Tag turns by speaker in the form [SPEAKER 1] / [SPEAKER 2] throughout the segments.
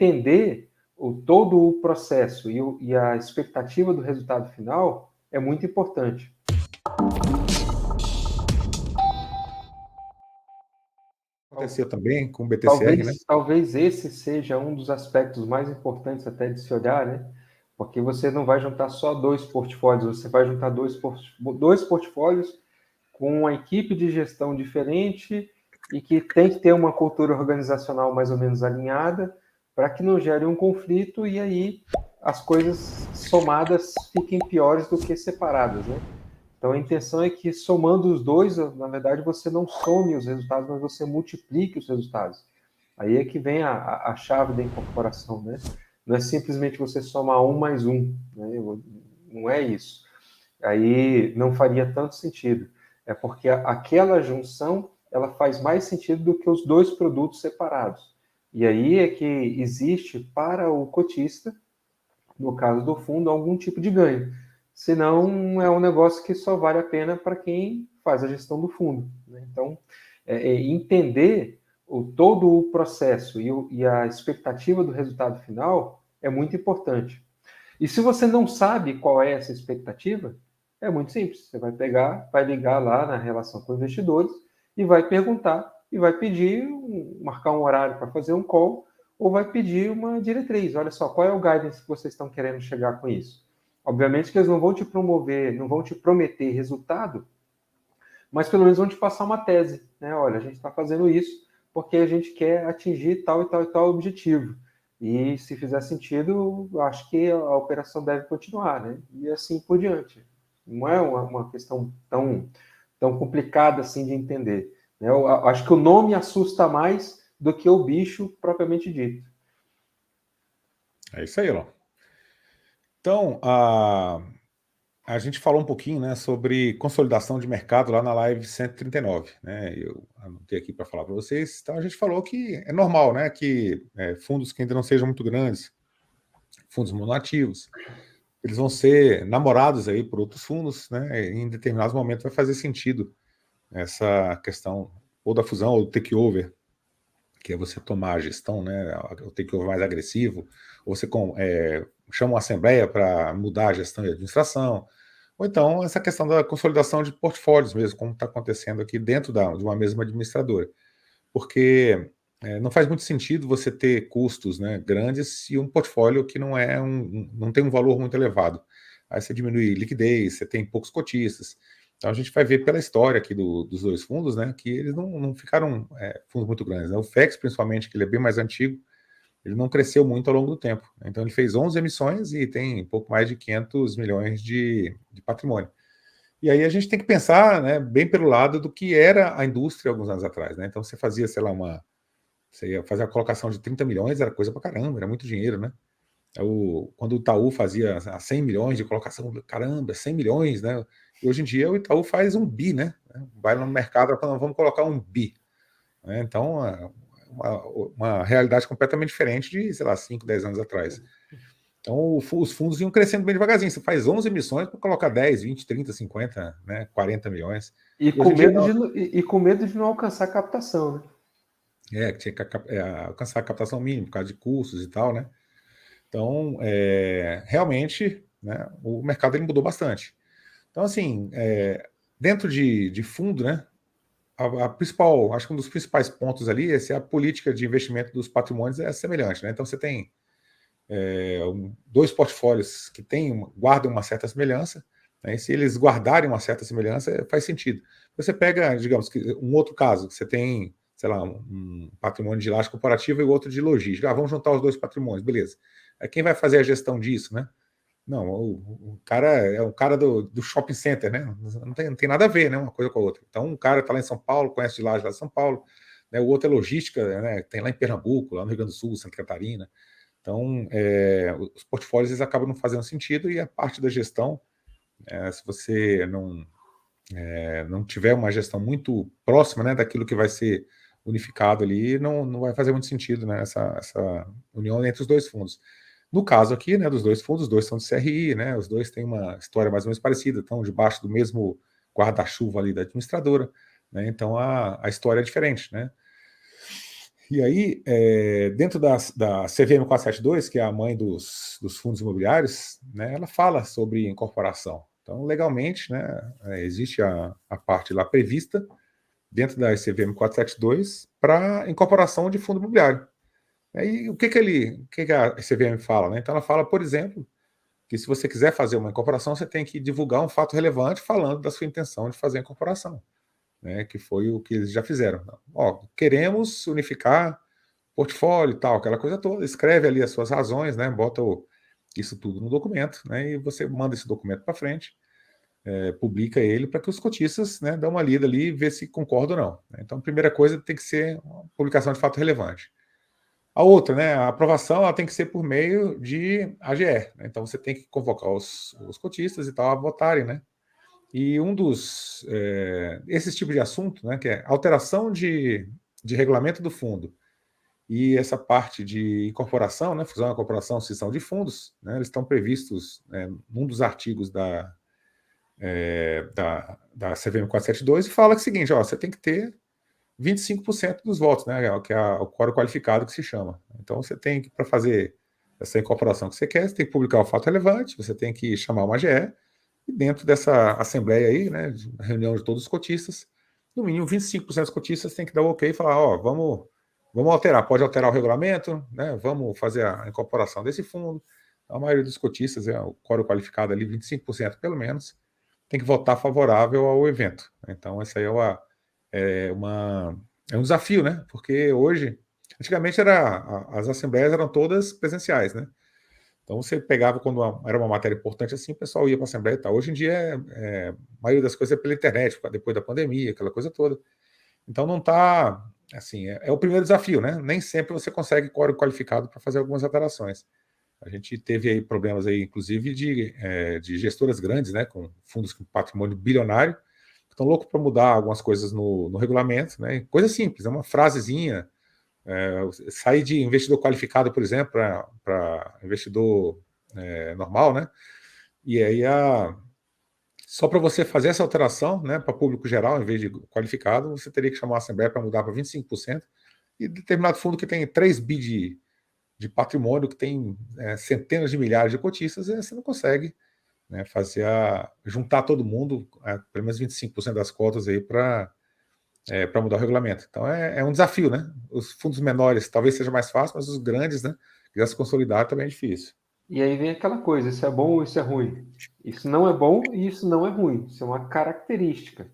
[SPEAKER 1] entender todo o processo e a expectativa do resultado final é muito importante.
[SPEAKER 2] Aconteceu também com o BTCR, né?
[SPEAKER 1] Talvez esse seja um dos aspectos mais importantes até de se olhar, né? Porque você não vai juntar só 2 portfólios, você vai juntar dois portfólios com uma equipe de gestão diferente e que tem que ter uma cultura organizacional mais ou menos alinhada para que não gere um conflito e aí as coisas somadas fiquem piores do que separadas, né? Então a intenção é que somando os dois, na verdade, você não some os resultados, mas você multiplique os resultados. Aí é que vem a chave da incorporação, né? Não é simplesmente você somar 1 mais 1, né? Não é isso. Aí não faria tanto sentido. É porque aquela junção ela faz mais sentido do que os dois produtos separados. E aí é que existe para o cotista, no caso do fundo, algum tipo de ganho. Senão é um negócio que só vale a pena para quem faz a gestão do fundo, né? Então, entender todo o processo e a expectativa do resultado final é muito importante. E se você não sabe qual é essa expectativa, é muito simples. Você vai pegar, vai ligar lá na relação com investidores e vai perguntar e vai pedir, marcar um horário para fazer um call ou vai pedir uma diretriz. Olha só, qual é o guidance que vocês estão querendo chegar com isso? Obviamente que eles não vão te promover, não vão te prometer resultado, mas pelo menos vão te passar uma tese, né? Olha, a gente está fazendo isso porque a gente quer atingir tal e tal e tal objetivo. E se fizer sentido, eu acho que a operação deve continuar, né? E assim por diante. Não é uma questão tão complicada assim de entender, né? Eu acho que o nome assusta mais do que o bicho propriamente dito.
[SPEAKER 2] É isso aí, ó. Então, a gente falou um pouquinho, né, sobre consolidação de mercado lá na live 139, né? Eu anotei aqui para falar para vocês. Então, a gente falou que é normal, né, que fundos que ainda não sejam muito grandes, fundos monoativos, eles vão ser namorados aí por outros fundos, né? E em determinados momentos vai fazer sentido essa questão ou da fusão ou do takeover, que é você tomar a gestão, né? O takeover mais agressivo, ou você chama uma assembleia para mudar a gestão e a administração, ou então essa questão da consolidação de portfólios mesmo, como está acontecendo aqui dentro de uma mesma administradora. Porque não faz muito sentido você ter custos, né, grandes e um portfólio que não tem um valor muito elevado. Aí você diminui liquidez, você tem poucos cotistas. Então a gente vai ver pela história aqui dos dois fundos, né, que eles não ficaram fundos muito grandes, né? O FEX, principalmente, que ele é bem mais antigo, ele não cresceu muito ao longo do tempo. Então ele fez 11 emissões e tem pouco mais de 500 milhões de patrimônio. E aí a gente tem que pensar, né, bem pelo lado do que era a indústria alguns anos atrás, né? Então você fazia, sei lá, você ia fazer a colocação de 30 milhões, era coisa pra caramba, era muito dinheiro, né? Quando o Itaú fazia 100 milhões de colocação, caramba, 100 milhões, né? E hoje em dia o Itaú faz 1 bi, né? Vai no mercado e fala, vamos colocar 1 bi. Né? Então, uma realidade completamente diferente de, sei lá, 5, 10 anos atrás. Então, os fundos iam crescendo bem devagarzinho. Você faz 11 emissões para colocar 10, 20, 30, 50, né, 40 milhões.
[SPEAKER 1] E com medo de não alcançar a captação, né?
[SPEAKER 2] Que tinha que alcançar a captação mínima por causa de custos e tal, né? Então, realmente, né, o mercado ele mudou bastante. Então, assim, dentro de fundo, né, a principal, acho que um dos principais pontos ali é se a política de investimento dos patrimônios é semelhante, né? Então, você tem dois portfólios que guardam uma certa semelhança, né? E se eles guardarem uma certa semelhança, faz sentido. Você pega, digamos, um outro caso, que você tem, sei lá, um patrimônio de laje corporativa e outro de logística. Vamos juntar os dois patrimônios, beleza. Quem vai fazer a gestão disso, né? Não, o cara é o cara do shopping center, né? Não tem nada a ver, né? Uma coisa com a outra. Então, um cara está lá em São Paulo, conhece de laje lá de São Paulo, né? O outro é logística, né? Tem lá em Pernambuco, lá no Rio Grande do Sul, Santa Catarina. Então, os portfólios eles acabam não fazendo sentido e a parte da gestão, se você não tiver uma gestão muito próxima, né, daquilo que vai ser unificado ali, não vai fazer muito sentido, né, essa união entre os dois fundos. No caso aqui, né, dos dois fundos, os dois são de CRI, né, os dois têm uma história mais ou menos parecida, estão debaixo do mesmo guarda-chuva ali da administradora, né, então a história é diferente, né. E aí, dentro da CVM 472, que é a mãe dos fundos imobiliários, né, ela fala sobre incorporação. Então, legalmente, né, existe a parte lá prevista dentro da CVM 472 para incorporação de fundo imobiliário. Aí, o que a CVM fala? Né? Então, ela fala, por exemplo, que se você quiser fazer uma incorporação, você tem que divulgar um fato relevante falando da sua intenção de fazer a incorporação, né? Que foi o que eles já fizeram. Ó, queremos unificar portfólio e tal, aquela coisa toda. Escreve ali as suas razões, né? Bota isso tudo no documento, né? E você manda esse documento para frente, publica ele para que os cotistas, né, dão uma lida ali e vê se concordam ou não. Né? Então, a primeira coisa tem que ser uma publicação de fato relevante. A outra, né, a aprovação, ela tem que ser por meio de AGE. Né? Então, você tem que convocar os cotistas e tal a votarem, né? E esses tipos de assunto, né, que é alteração de regulamento do fundo e essa parte de incorporação, né, fusão, incorporação, cisão de fundos, né, eles estão previstos num dos artigos da CVM 472 e fala que é o seguinte, ó, você tem que ter 25% dos votos, né, que é o quórum qualificado que se chama. Então, você tem que, para fazer essa incorporação que você quer, você tem que publicar o fato relevante, você tem que chamar uma AGE, e dentro dessa assembleia aí, né, reunião de todos os cotistas, no mínimo 25% dos cotistas tem que dar o ok e falar, ó, vamos alterar, pode alterar o regulamento, né, vamos fazer a incorporação desse fundo. A maioria dos cotistas, o quórum qualificado ali, 25% pelo menos, tem que votar favorável ao evento. Então, essa aí é um desafio, né? Porque hoje, antigamente as assembleias eram todas presenciais, né? Então você pegava quando era uma matéria importante assim, o pessoal ia para a assembleia e tal. Hoje em dia, a maioria das coisas é pela internet, depois da pandemia, aquela coisa toda. Então não está, assim, é o primeiro desafio, né? Nem sempre você consegue quórum qualificado para fazer algumas alterações. A gente teve aí problemas aí, inclusive, de gestoras grandes, né? Com fundos com patrimônio bilionário, estão loucos para mudar algumas coisas no regulamento, né? Coisa simples, é uma frasezinha, sair de investidor qualificado, por exemplo, para investidor normal, né? E aí só para você fazer essa alteração, né, para público geral, em vez de qualificado, você teria que chamar a Assembleia para mudar para 25%, e determinado fundo que tem 3 bi de patrimônio, que tem centenas de milhares de cotistas, você não consegue, né, juntar todo mundo, pelo menos 25% das cotas aí para mudar o regulamento. Então é um desafio, né? Os fundos menores talvez seja mais fácil, mas os grandes, né, que já se consolidaram também é difícil.
[SPEAKER 1] E aí vem aquela coisa, isso é bom ou isso é ruim? Isso não é bom e isso não é ruim, isso é uma característica.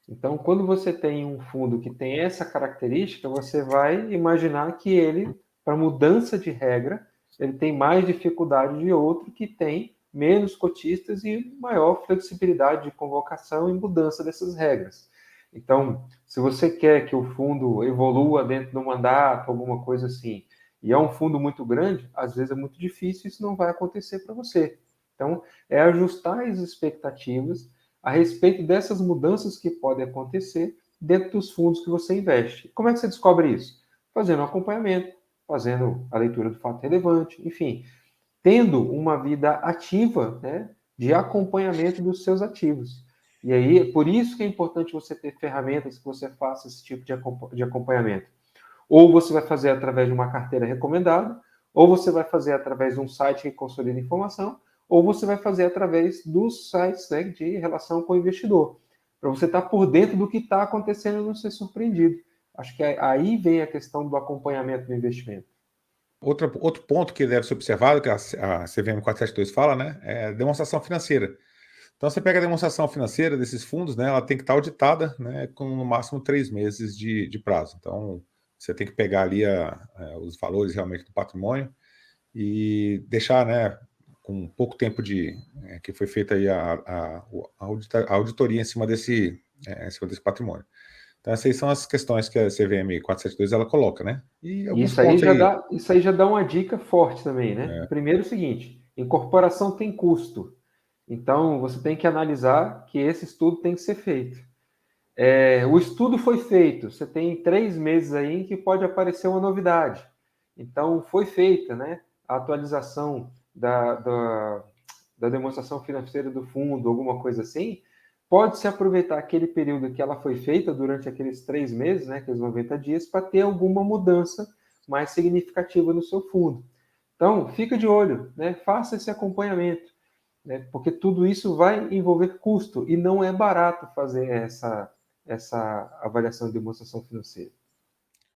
[SPEAKER 1] Então, quando você tem um fundo que tem essa característica, você vai imaginar que ele, para mudança de regra, ele tem mais dificuldade de outro que tem menos cotistas e maior flexibilidade de convocação e mudança dessas regras. Então, se você quer que o fundo evolua dentro do mandato, alguma coisa assim, e é um fundo muito grande, às vezes é muito difícil, isso não vai acontecer para você. Então, é ajustar as expectativas a respeito dessas mudanças que podem acontecer dentro dos fundos que você investe. Como é que você descobre isso? Fazendo um acompanhamento, fazendo a leitura do fato relevante, enfim, tendo uma vida ativa, né, de acompanhamento dos seus ativos. E aí, por isso que é importante você ter ferramentas que você faça esse tipo de acompanhamento. Ou você vai fazer através de uma carteira recomendada, ou você vai fazer através de um site que consolida informação, ou você vai fazer através dos sites, né, de relação com o investidor, para você estar por dentro do que está acontecendo e não ser surpreendido. Acho que aí vem a questão do acompanhamento do investimento.
[SPEAKER 2] Outro ponto que deve ser observado, que a CVM 472 fala, né, é demonstração financeira. Então, você pega a demonstração financeira desses fundos, né, ela tem que estar auditada, né, com no máximo 3 meses de prazo. Então, você tem que pegar ali os valores realmente do patrimônio e deixar, né, com pouco tempo que foi feita aí a auditoria em cima desse patrimônio. Então, essas são as questões que a CVM 472 ela coloca, né? E alguns pontos aí.
[SPEAKER 1] Isso aí já dá uma dica forte também, né? Primeiro é o seguinte, incorporação tem custo. Então, você tem que analisar que esse estudo tem que ser feito. O estudo foi feito, você tem 3 meses aí em que pode aparecer uma novidade. Então, foi feita, né, a atualização da demonstração financeira do fundo, alguma coisa assim. pode-se aproveitar aquele período que ela foi feita durante aqueles 3 meses, né, aqueles 90 dias, para ter alguma mudança mais significativa no seu fundo. Então, fica de olho, né, faça esse acompanhamento, né, porque tudo isso vai envolver custo e não é barato fazer essa avaliação de demonstração financeira.